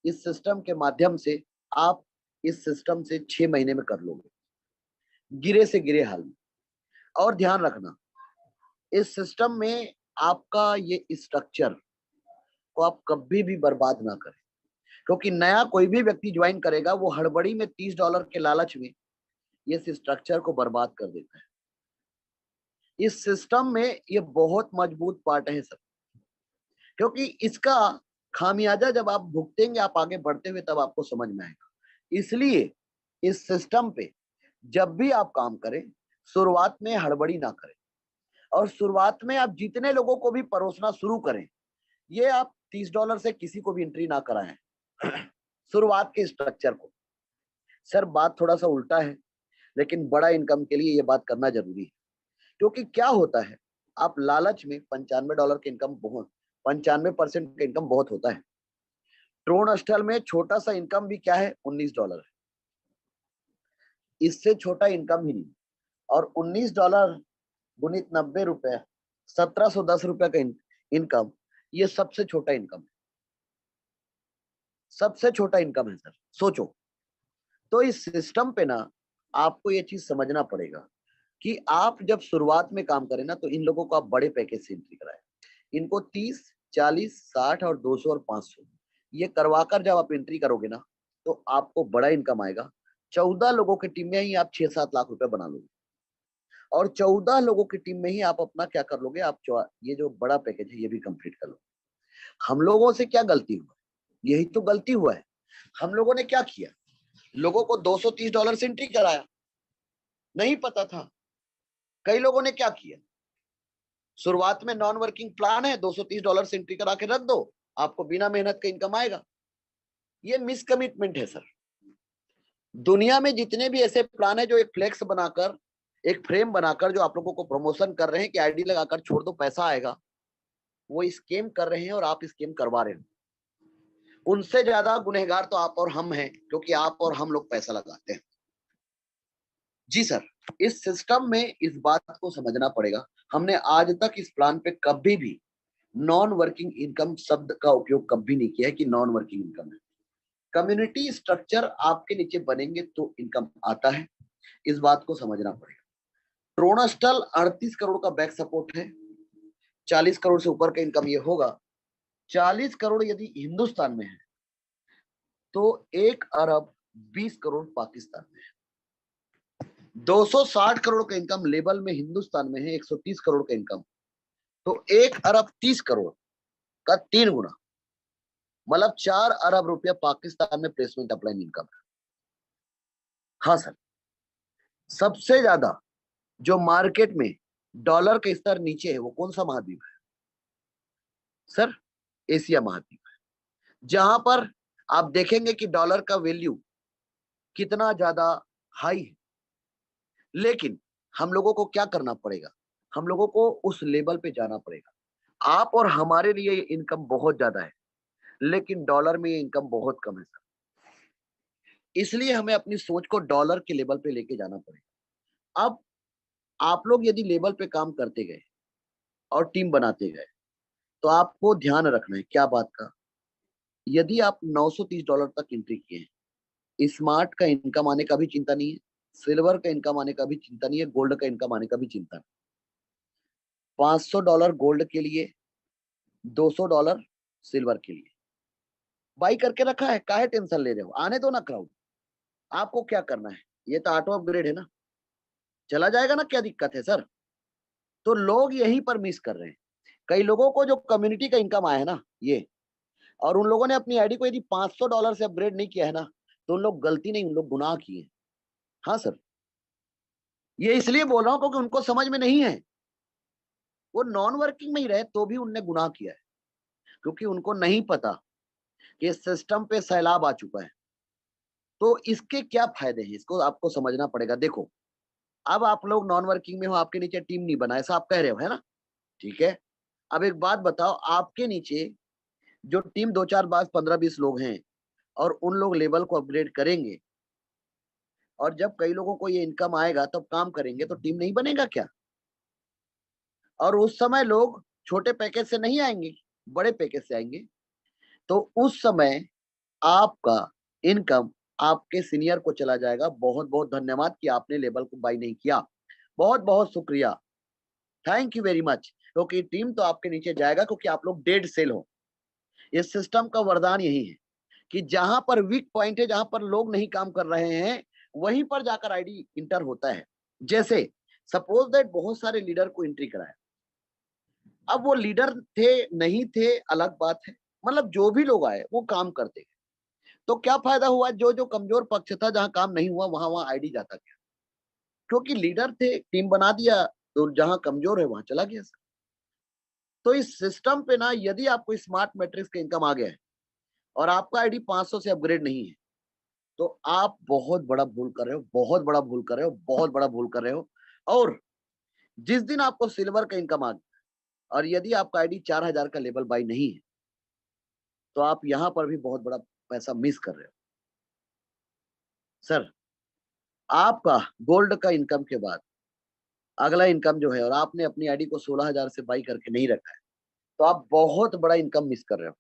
इस सिस्टम के माध्यम से आप इस सिस्टम से 6 महीने में कर लोगे, गिरे से गिरे हाल में। और ध्यान रखना, इस सिस्टम में आपका ये स्ट्रक्चर को आप कभी भी बर्बाद ना करें, क्योंकि नया कोई भी व्यक्ति ज्वाइन करेगा वो हड़बड़ी में $30 के लालच में ये स्ट्रक्चर को बर्बाद कर देता है। इस सिस्टम में ये बहुत मजबूत पार्ट है सर, क्योंकि इसका खामियाजा जब आप भुगतेंगे, आप आगे बढ़ते हुए, तब आपको समझ में आएगा। इसलिए इस सिस्टम पे जब भी आप काम करें, शुरुआत में हड़बड़ी ना करें। और शुरुआत में आप जितने लोगों को भी परोसना शुरू करें, ये आप $30 से किसी को भी एंट्री ना कराएं। शुरुआत के स्ट्रक्चर को। सर बात थोड़ा सा उल्टा है, लेकिन बड़ा इनकम के लिए ये बात करना जरूरी है। क्योंकि क्या होता है, आप लालच में $95 के इनकम बहुत, 95% का इनकम बहुत होता है। ट्रोन स्टाइल में छोटा सा इनकम भी क्या है, $19 है। इससे छोटा इनकम ही नहीं। और $19 गुणित 90 रुपए, ₹1710 का इनकम, ये सबसे छोटा इनकम है, सबसे छोटा इनकम है सर, सोचो। तो इस सिस्टम पे ना आपको ये चीज समझना पड़ेगा कि आप जब शुरुआत में काम करें ना, तो इन लोगों को आप बड़े पैकेज से एंट्री कराएं। इनको 30, 40, 60 और 200 और 500 ये करवाकर जब आप एंट्री करोगे ना, तो आपको बड़ा इनकम आएगा। 14 लोगों की टीम में ही आप 6-7 लाख रुपए बना लोगे, और 14 लोगों की टीम में ही आप अपना क्या कर लोगे, आप ये जो बड़ा पैकेज है ये भी कंप्लीट कर लोगे। हम लोगों से क्या गलती हुआ, यही तो गलती हुआ है। हम लोगों ने क्या किया, लोगों को $230 से एंट्री कराया, नहीं पता था। कई लोगों ने क्या किया, शुरुआत में नॉन वर्किंग प्लान है, $230 से एंट्री करा के रख दो, आपको बिना मेहनत का इनकम आएगा। ये मिसकमिटमेंट है सर। दुनिया में जितने भी ऐसे प्लान है जो एक फ्लेक्स बनाकर, एक फ्रेम बनाकर जो आप लोगों को प्रमोशन कर रहे हैं कि आईडी लगाकर छोड़ दो पैसा आएगा, वो स्कैम कर रहे हैं और आप स्कैम करवा रहे हो। उनसे ज्यादा गुनहगार तो आप और हम हैं, क्योंकि आप और हम लोग पैसा लगाते हैं। जी सर, इस सिस्टम में इस बात को समझना पड़ेगा। हमने आज तक इस प्लान पे कभी भी नॉन वर्किंग इनकम शब्द का उपयोग कभी नहीं किया है कि नॉन वर्किंग इनकम है। कम्युनिटी स्ट्रक्चर आपके नीचे बनेंगे तो इनकम आता है, इस बात को समझना पड़ेगा। ट्रोनस्टल 38 करोड़ का बैक सपोर्ट है, 40 करोड़ से ऊपर का इनकम ये होगा। 40 करोड़ यदि हिंदुस्तान में है तो 1 अरब 20 करोड़ पाकिस्तान में है। 260 करोड़ का इनकम लेवल में हिंदुस्तान में है, 130 करोड़ का इनकम, तो 1 अरब 30 करोड़ का 3 गुना, मतलब 4 अरब रुपया पाकिस्तान में प्लेसमेंट अपलाइन इनकम है। हाँ सर, सबसे ज्यादा जो मार्केट में डॉलर का स्तर नीचे है वो कौन सा महाद्वीप है सर? एशिया महाद्वीप है, जहां पर आप देखेंगे कि डॉलर का वैल्यू कितना ज्यादा हाई है। लेकिन हम लोगों को क्या करना पड़ेगा, हम लोगों को उस लेवल पे जाना पड़ेगा। आप और हमारे लिए ये इनकम बहुत ज्यादा है, लेकिन डॉलर में ये इनकम बहुत कम है सर। इसलिए हमें अपनी सोच को डॉलर के लेवल पे लेके जाना पड़ेगा। अब आप लोग यदि लेवल पे काम करते गए और टीम बनाते गए, तो आपको ध्यान रखना है क्या बात का, यदि आप $930 तक एंट्री किए हैं, स्मार्ट का इनकम आने का भी चिंता नहीं है, सिल्वर का इनकम आने का भी चिंता नहीं है, गोल्ड का इनकम आने का भी चिंता नहीं। $500 गोल्ड के लिए, $200 सिल्वर के लिए बाई करके रखा है, काहे टेंशन ले रहे हो, आने दो ना क्राउड। आपको क्या करना है, ये तो ऑटो अपग्रेड है ना, चला जाएगा ना, क्या दिक्कत है सर? तो लोग यहीं पर मिस कर रहे हैं। कई लोगों को जो कम्युनिटी का इनकम आया है ना ये, और उन लोगों ने अपनी आईडी को यदि $500 से अपग्रेड नहीं किया है ना, तो उन लोग गलती नहीं, उन लोग गुनाह किए। हाँ सर, ये इसलिए बोल रहा हूं क्योंकि उनको समझ में नहीं है। वो नॉन वर्किंग में ही रहे तो भी उनने गुनाह किया है, क्योंकि उनको नहीं पता कि सिस्टम पे सैलाब आ चुका है। तो इसके क्या फायदे हैं, इसको आपको समझना पड़ेगा। देखो, अब आप लोग नॉन वर्किंग में हो, आपके नीचे टीम नहीं बना, ऐसा आप कह रहे हो, है ना? ठीक है। अब एक बात बताओ, आपके नीचे जो टीम 2-4 5 15 20 लोग हैं, और उन लोग लेवल को अपग्रेड करेंगे, और जब कई लोगों को ये इनकम आएगा तब काम करेंगे, तो टीम नहीं बनेगा क्या? और उस समय लोग छोटे पैकेज से नहीं आएंगे, बड़े पैकेज से आएंगे। तो उस समय आपका इनकम आपके सीनियर को चला जाएगा। बहुत बहुत धन्यवाद कि आपने लेवल को बाई नहीं किया, बहुत बहुत शुक्रिया, थैंक यू वेरी मच। क्योंकि टीम तो आपके नीचे जाएगा, क्योंकि आप लोग डेड सेल हो। इस सिस्टम का वरदान यही है कि जहां पर वीक पॉइंट है, जहां पर लोग नहीं काम कर रहे हैं, वहीं पर जाकर आईडी इंटर होता है। जैसे सपोज दैट बहुत सारे लीडर को एंट्री कराया, अब वो लीडर थे नहीं थे अलग बात है, मतलब जो भी लोग आए वो काम करते गए। तो क्या फायदा हुआ, जो जो कमजोर पक्ष था, जहां काम नहीं हुआ वहां वहां आईडी जाता गया, क्योंकि लीडर थे, टीम बना दिया, तो जहां कमजोर है वहां चला गया सर। तो इस सिस्टम पे ना, यदि आपको स्मार्ट मैट्रिक्स का इनकम आ गया है, और आपका आईडी 500 से अपग्रेड नहीं है, तो आप बहुत बड़ा भूल कर रहे हो, बहुत बड़ा भूल कर रहे हो, बहुत बड़ा भूल कर रहे हो। और जिस दिन आपको सिल्वर का इनकम आ गया और यदि आपका आईडी 4000 का लेवल बाई नहीं है, तो आप यहाँ पर भी बहुत बड़ा पैसा मिस कर रहे हो। सर, आपका गोल्ड का इनकम के बाद अगला इनकम जो है, और आपने अपनी आईडी को 16,000 से बाई करके नहीं रखा है, तो आप बहुत बड़ा इनकम मिस कर रहे हो।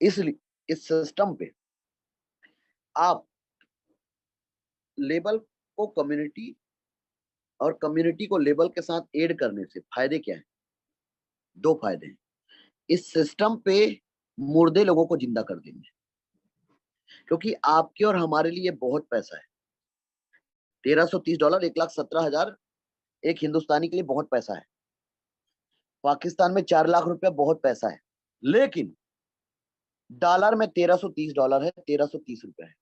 इसलिए इस सिस्टम पे आप लेबल को कम्युनिटी और कम्युनिटी को लेबल के साथ ऐड करने से फायदे क्या है? 2 फायदे हैं। इस सिस्टम पे मुर्दे लोगों को जिंदा कर देंगे, क्योंकि आपके और हमारे लिए बहुत पैसा है। $1330 1,17,000 एक हिंदुस्तानी के लिए बहुत पैसा है। पाकिस्तान में 4 लाख रुपया बहुत पैसा है, लेकिन डॉलर में $1330 है, ₹1330 है।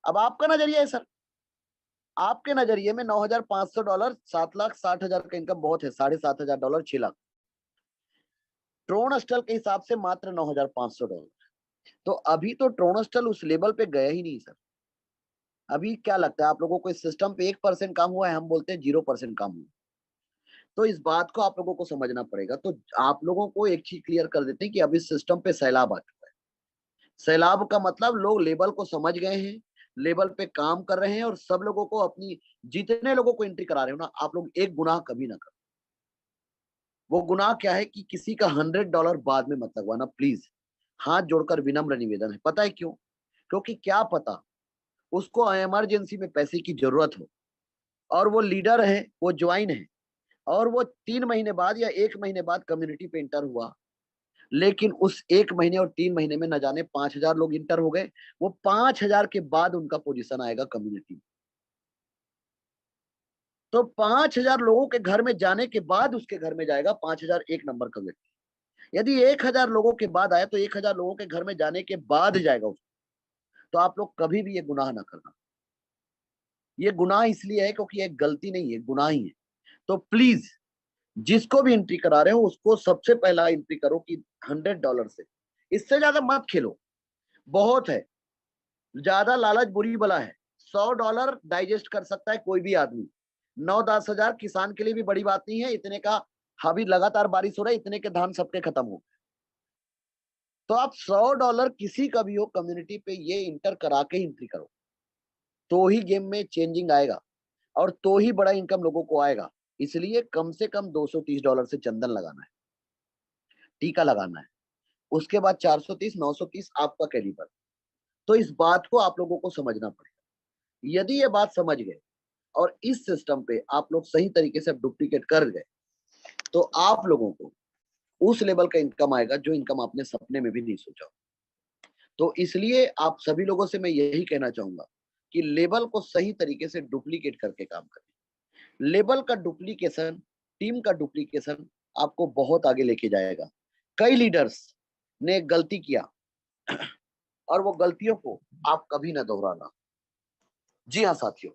अब आपका नजरिया है सर, आपके नजरिए में $9,500 $7,60,000 का इनकम बहुत है, $7,500 6 लाख। ट्रोनस्टल के हिसाब से मात्र $9,500। तो अभी तो ट्रोनस्टल उस लेवल पे गया ही नहीं सर। अभी क्या लगता है आप लोगों को इस सिस्टम पे 1% काम हुआ है? हम बोलते हैं 0% काम हुआ। तो इस बात को आप लोगों को समझना पड़ेगा। तो आप लोगों को एक चीज क्लियर कर देते हैं कि अभी सिस्टम पे सैलाब आ चुका है। सैलाब का मतलब लोग लेवल को समझ गए हैं, लेवल पे काम कर रहे हैं, और सब लोगों को अपनी, जितने लोगों को एंट्री करा रहे हो ना, आप लोग एक गुनाह कभी ना करो। वो गुनाह क्या है कि किसी का $100 बाद में मत लगवाना प्लीज। हाथ जोड़कर विनम्र निवेदन है। पता है क्यों? क्योंकि क्या पता उसको इमरजेंसी में पैसे की जरूरत हो, और वो लीडर है, वो ज्वाइन है, और वो 3 महीने बाद या 1 महीने बाद कम्युनिटी पे इंटर हुआ, लेकिन उस 1 महीने और 3 महीने में न जाने 5,000 लोग इंटर हो गए। वो 5,000 के बाद उनका पोजीशन आएगा कम्युनिटी में। तो 5,000 लोगों के घर में जाने के बाद उसके घर में जाएगा 5,000 एक नंबर का व्यक्ति। यदि 1,000 लोगों के बाद आया तो 1,000 लोगों के घर में जाने के बाद जाएगा उसको। तो आप लोग कभी भी ये गुनाह ना करना। ये गुनाह इसलिए है क्योंकि ये गलती नहीं है, गुनाह ही है। तो प्लीज, जिसको भी एंट्री करा रहे हो उसको सबसे पहला एंट्री करो कि $100 से, इससे ज्यादा मत खेलो। बहुत है, ज्यादा लालच बुरी बला है। $100 डाइजेस्ट कर सकता है कोई भी आदमी। 9-10 हजार किसान के लिए भी बड़ी बात नहीं है। इतने का अभी लगातार बारिश हो रहा है, इतने के धान सबके खत्म हो गए। तो आप $100 किसी का भी हो कम्युनिटी पे ये इंटर करा के एंट्री करो, तो ही गेम में चेंजिंग आएगा, और तो ही बड़ा इनकम लोगों को आएगा। इसलिए कम से कम $230 से चंदन लगाना है, टीका लगाना है। उसके बाद 430, 930 आपका कैलिबर। तो इस बात को आप लोगों को समझना पड़ेगा। यदि ये बात समझ गए और इस सिस्टम पे आप लोग सही तरीके से डुप्लीकेट कर गए, तो आप लोगों को उस लेवल का इनकम आएगा जो इनकम आपने सपने में भी नहीं सोचा। तो इसलिए आप सभी लोगों से मैं यही कहना चाहूंगा कि लेबल को सही तरीके से डुप्लीकेट करके काम करें। लेबल का डुप्लीकेशन, टीम का डुप्लीकेशन आपको बहुत आगे लेके जाएगा। कई लीडर्स ने गलती किया, और वो गलतियों को आप कभी ना दोहराना। जी हाँ साथियों,